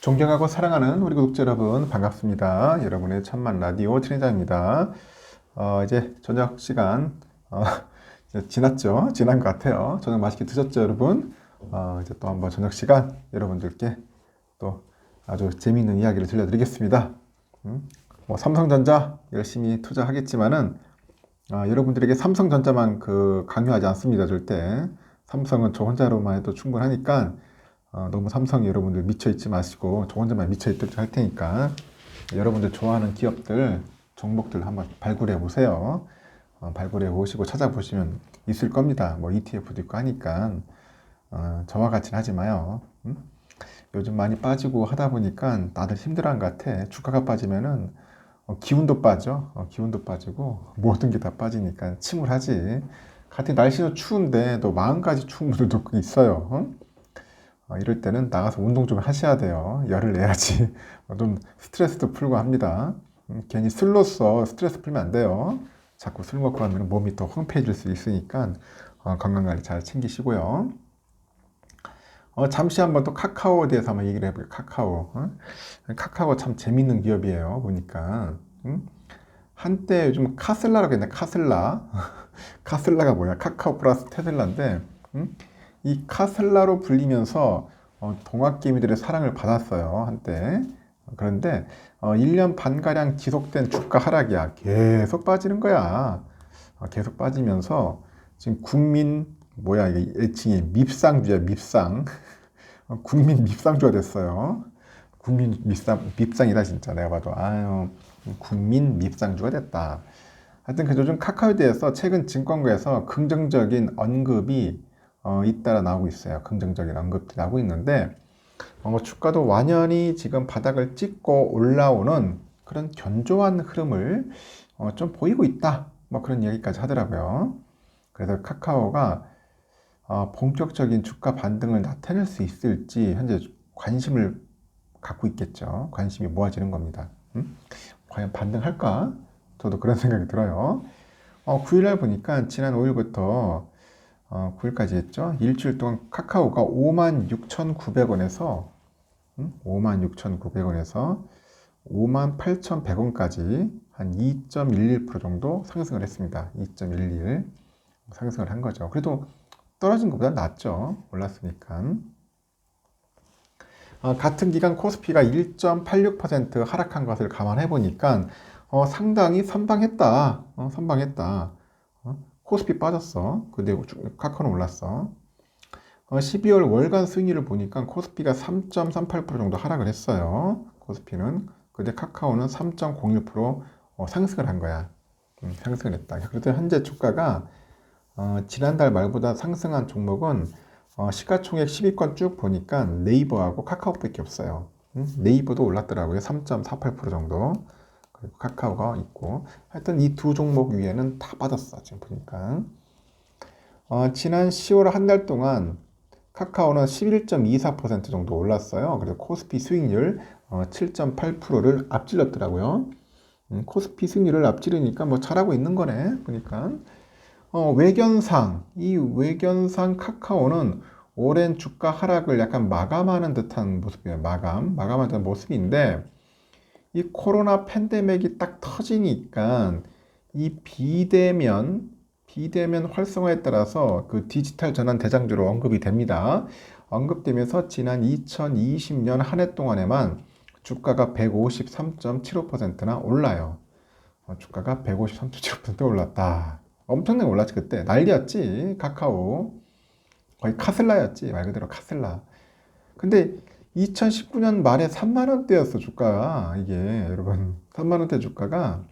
존경하고 사랑하는 우리 구독자 여러분 반갑습니다. 여러분의 천만 라디오 진행자입니다. 이제 저녁 시간 이제 지났죠? 지난 것 같아요. 저녁 맛있게 드셨죠, 여러분? 이제 또 한번 저녁 시간 여러분들께 또 아주 재미있는 이야기를 들려드리겠습니다. 뭐 삼성전자 열심히 투자하겠지만은 여러분들에게 삼성전자만 강요하지 않습니다, 절대. 삼성은 저 혼자로만 해도 충분하니까 너무 삼성 여러분들 미쳐있지 마시고 저 혼자만 미쳐있도록 할 테니까 여러분들 좋아하는 기업들, 종목들 한번 발굴해 보세요. 발굴해 보시고 찾아보시면 있을 겁니다. 뭐 ETF도 있고 하니까 저와 같이는 하지 마요. 요즘 많이 빠지고 하다 보니까 다들 힘들어한 것 같아. 주가가 빠지면은 기운도 빠져. 기운도 빠지고 모든 게 다 빠지니까 침울하지. 같은 날씨도 추운데 또 마음까지 추운 분들도 있어요. 이럴 때는 나가서 운동 좀 하셔야 돼요. 열을 내야지. 좀 스트레스도 풀고 합니다. 괜히 술로써 스트레스 풀면 안 돼요. 자꾸 술 먹고 하면 몸이 더 황폐해질 수 있으니까 건강관리 잘 챙기시고요. 잠시 한번 또 카카오에 대해서 한번 얘기를 해볼게요. 카카오. 카카오 참 재밌는 기업이에요. 보니까. 한때 요즘 카슬라라고 했는데 카슬라. 카슬라가 뭐야? 카카오 플러스 테슬라인데 이 카슬라로 불리면서 동학개미들의 사랑을 받았어요, 한때. 그런데 1년 반가량 지속된 주가 하락이야. 계속 빠지는 거야. 계속 빠지면서 지금 뭐야, 이게 애칭이 밉상주야, 밉상. 국민 밉상주가 됐어요. 밉상이다, 진짜. 내가 봐도. 아유, 국민 밉상주가 됐다. 하여튼 요즘 카카오에 대해서 최근 증권가에서 긍정적인 언급이 잇따라 나오고 있어요. 긍정적인 언급이 나오고 있는데 주가도 완연히 지금 바닥을 찍고 올라오는 그런 견조한 흐름을 좀 보이고 있다. 뭐 그런 얘기까지 하더라고요. 그래서 카카오가 본격적인 주가 반등을 나타낼 수 있을지 현재 관심을 갖고 있겠죠. 관심이 모아지는 겁니다. 과연 반등할까? 저도 그런 생각이 들어요. 9일날 보니까 지난 5일부터 9일까지 했죠. 일주일 동안 카카오가 56,900원에서 56,900원에서 58,100원까지 한 2.11% 정도 상승을 했습니다. 2.11 상승을 한 거죠. 그래도 떨어진 것보다 낫죠. 올랐으니까. 같은 기간 코스피가 1.86% 하락한 것을 감안해 보니까 상당히 선방했다. 선방했다. 코스피 빠졌어. 근데 카카오는 올랐어. 12월 월간 수익률을 보니까 코스피가 3.38% 정도 하락을 했어요. 코스피는. 근데 카카오는 3.01% 상승을 한 거야. 상승을 했다. 그래서 현재 주가가 지난달 말보다 상승한 종목은 시가총액 10위권 쭉 보니까 네이버하고 카카오밖에 없어요. 네이버도 올랐더라고요. 3.48% 정도. 그리고 카카오가 있고 하여튼 이 두 종목 위에는 다 빠졌어. 지금 보니까 지난 10월 한 달 동안 카카오는 11.24% 정도 올랐어요. 그래서 코스피 수익률 7.8%를 앞질렀더라고요. 코스피 수익률을 앞지르니까 뭐 잘하고 있는 거네. 그러니까 외견상 카카오는 오랜 주가 하락을 약간 마감하는 듯한 모습이에요. 마감하는 듯한 모습인데 이 코로나 팬데믹이 딱 터지니까 이 비대면 활성화에 따라서 그 디지털 전환 대장주로 언급이 됩니다. 언급되면서 지난 2020년 한 해 동안에만 주가가 153.75%나 올라요. 주가가 153.75% 올랐다. 엄청나게 올랐지. 그때 난리였지. 카카오 거의 카슬라였지. 말 그대로 카슬라. 근데 2019년 말에 3만 원대였어, 주가가. 이게 여러분 3만 원대 주가가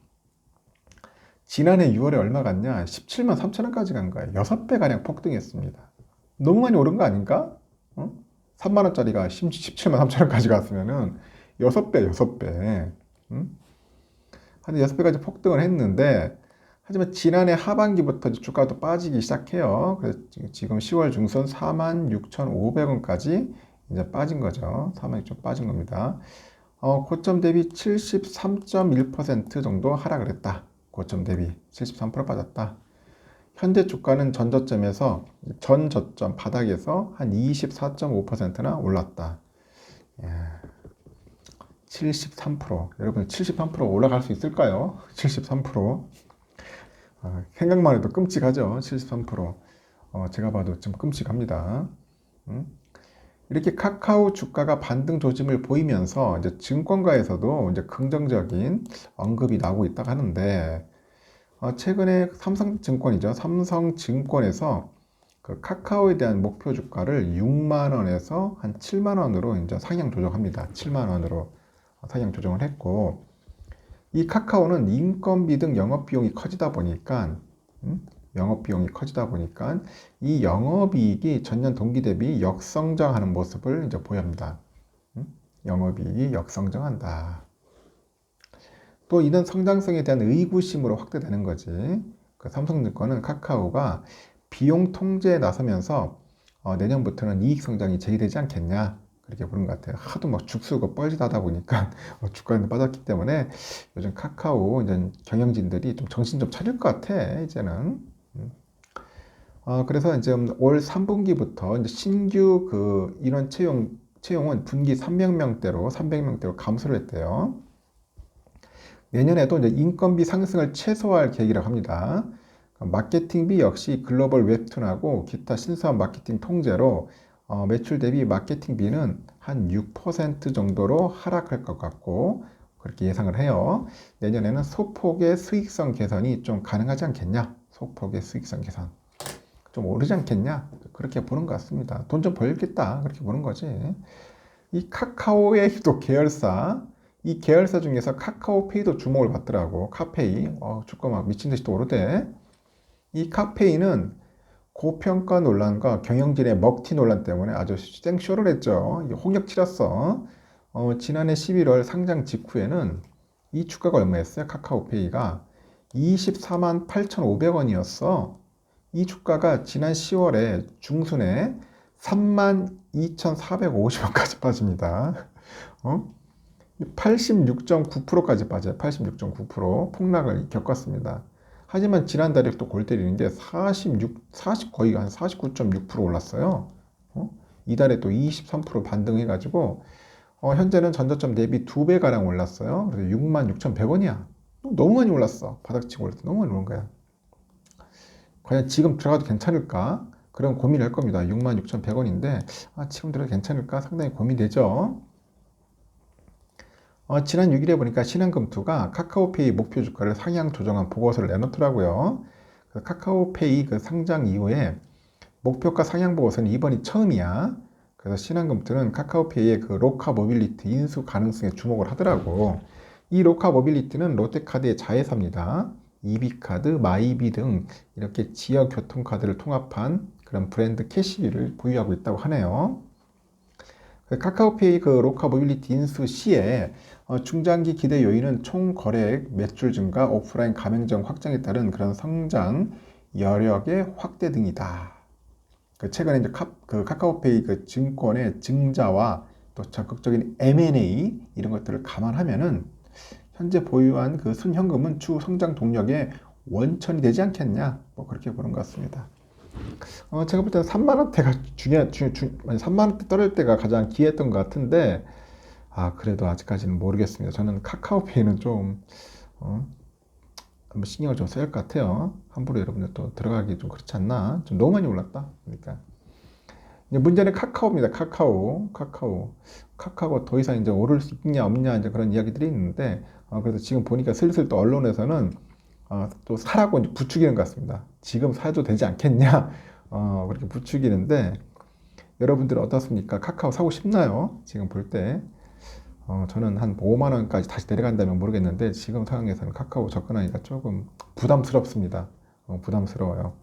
지난해 6월에 얼마 갔냐? 17만 3천 원까지 간 거예요. 6배 가량 폭등했습니다. 너무 많이 오른 거 아닌가? 3만 원짜리가 17만 3천 원까지 갔으면은 6배. 한 6배까지 폭등을 했는데 하지만 지난해 하반기부터 주가도 빠지기 시작해요. 그래서 지금 10월 중순 46,500원까지 이제 빠진 거죠. 46,000원 빠진 겁니다. 고점 대비 73.1% 정도 하락을 했다. 고점 대비 73% 빠졌다. 현재 주가는 전저점 바닥에서 한 24.5%나 올랐다. 예. 73%. 여러분 73% 올라갈 수 있을까요? 73%. 생각만 해도 끔찍하죠. 73%. 제가 봐도 좀 끔찍합니다. 음? 이렇게 카카오 주가가 반등 조짐을 보이면서 이제 증권가에서도 이제 긍정적인 언급이 나오고 있다고 하는데, 최근에 삼성증권이죠. 삼성증권에서 그 카카오에 대한 목표 주가를 6만 원에서 한 7만 원으로 이제 상향 조정합니다. 7만 원으로 상향 조정을 했고, 이 카카오는 인건비 등 영업비용이 커지다 보니까, 영업비용이 커지다 보니까 이 영업이익이 전년 동기 대비 역성장하는 모습을 이제 보여합니다. 영업이익이 역성장한다. 또 이런 성장성에 대한 의구심으로 확대되는 거지. 그 삼성증권은 카카오가 비용 통제에 나서면서 내년부터는 이익 성장이 제기되지 않겠냐, 그렇게 보는 것 같아요. 하도 막 죽쓰고 뻘짓하다 보니까 주가는 빠졌기 때문에 요즘 카카오 이제 경영진들이 좀 정신 좀 차릴 것 같아, 이제는. 그래서 이제 올 3분기부터 이제 신규 그 인원 채용은 분기 300명대로 감소를 했대요. 내년에도 이제 인건비 상승을 최소화할 계획이라고 합니다. 마케팅비 역시 글로벌 웹툰하고 기타 신사업 마케팅 통제로 매출 대비 마케팅비는 한 6% 정도로 하락할 것 같고, 그렇게 예상을 해요. 내년에는 소폭의 수익성 개선이 좀 가능하지 않겠냐? 소폭의 수익성 개선. 좀 오르지 않겠냐? 그렇게 보는 것 같습니다. 돈 좀 벌겠다. 그렇게 보는 거지. 이 카카오의 또 계열사, 이 계열사 중에서 카카오페이도 주목을 받더라고. 카페이. 주가 막 미친 듯이 또 오르대. 이 카페이는 고평가 논란과 경영진의 먹튀 논란 때문에 아주 땡쇼를 했죠. 홍역 치렀어. 지난해 11월 상장 직후에는 이 주가가 얼마였어요? 카카오페이가 24만 8,500원이었어. 이 주가가 지난 10월에 중순에 3만 2,450원까지 빠집니다. 86.9%까지 빠져요. 86.9% 폭락을 겪었습니다. 하지만 지난달에 또 골 때리는 게 거의 한 49.6% 올랐어요. 이달에 또 23% 반등해가지고, 현재는 전저점 대비 2배가량 올랐어요. 그래서 66,100원이야. 너무 많이 올랐어. 바닥치고 올랐어. 너무 많이 오른 거야. 과연 지금 들어가도 괜찮을까? 그런 고민을 할 겁니다. 66,100원인데, 지금 들어도 괜찮을까? 상당히 고민되죠. 지난 6일에 보니까 신한금투가 카카오페이 목표 주가를 상향 조정한 보고서를 내놓더라고요. 카카오페이 그 상장 이후에 목표가 상향 보고서는 이번이 처음이야. 그래서 신한금투는 카카오페이의 그 로카 모빌리티 인수 가능성에 주목을 하더라고. 이 로카 모빌리티는 롯데카드의 자회사입니다. 이비카드, 마이비 등 이렇게 지역 교통카드를 통합한 그런 브랜드 캐시를 보유하고 있다고 하네요. 카카오페이 그 로카 모빌리티 인수 시에 중장기 기대 요인은 총 거래액 매출 증가, 오프라인 가맹점 확장에 따른 그런 성장 여력의 확대 등이다. 최근에 이제 카카오페이 그 증권의 증자와 또 적극적인 M&A 이런 것들을 감안하면은 현재 보유한 그 순현금은 추후 성장 동력의 원천이 되지 않겠냐, 뭐 그렇게 보는 것 같습니다. 제가 볼 때는 3만 원대가 3만 원대 떨어질 때가 가장 기회였던 것 같은데, 그래도 아직까지는 모르겠습니다. 저는 카카오페이는 좀, 한번 신경을 좀 써야 할 것 같아요. 함부로 여러분들 또 들어가기 좀 그렇지 않나? 좀 너무 많이 올랐다. 그러니까. 이제 문제는 카카오입니다. 카카오 더 이상 이제 오를 수 있냐 없냐 이제 그런 이야기들이 있는데, 그래서 지금 보니까 슬슬 또 언론에서는 또 사라고 이제 부추기는 것 같습니다. 지금 사도 되지 않겠냐? 그렇게 부추기는데, 여러분들은 어떻습니까? 카카오 사고 싶나요? 지금 볼 때. 저는 한 5만 원까지 다시 내려간다면 모르겠는데, 지금 상황에서는 카카오 접근하기가 조금 부담스럽습니다. 부담스러워요.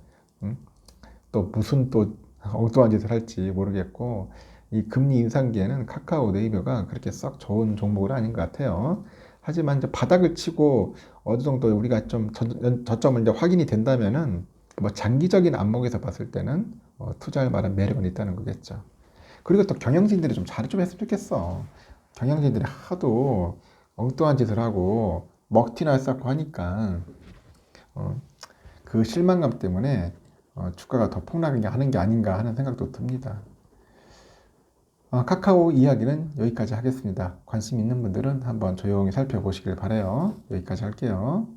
또 무슨 또 엉뚱한 짓을 할지 모르겠고, 이 금리 인상기에는 카카오 네이버가 그렇게 썩 좋은 종목은 아닌 것 같아요. 하지만 이제 바닥을 치고 어느 정도 우리가 좀 저점을 이제 확인이 된다면은 뭐 장기적인 안목에서 봤을 때는 투자할 만한 매력은 있다는 거겠죠. 그리고 또 경영진들이 좀 잘 좀 했으면 좋겠어. 경영진들이 하도 엉뚱한 짓을 하고 먹튀나 쌓고 하니까 그 실망감 때문에 주가가 더 폭락하는 게 아닌가 하는 생각도 듭니다. 카카오 이야기는 여기까지 하겠습니다. 관심 있는 분들은 한번 조용히 살펴보시길 바래요. 여기까지 할게요.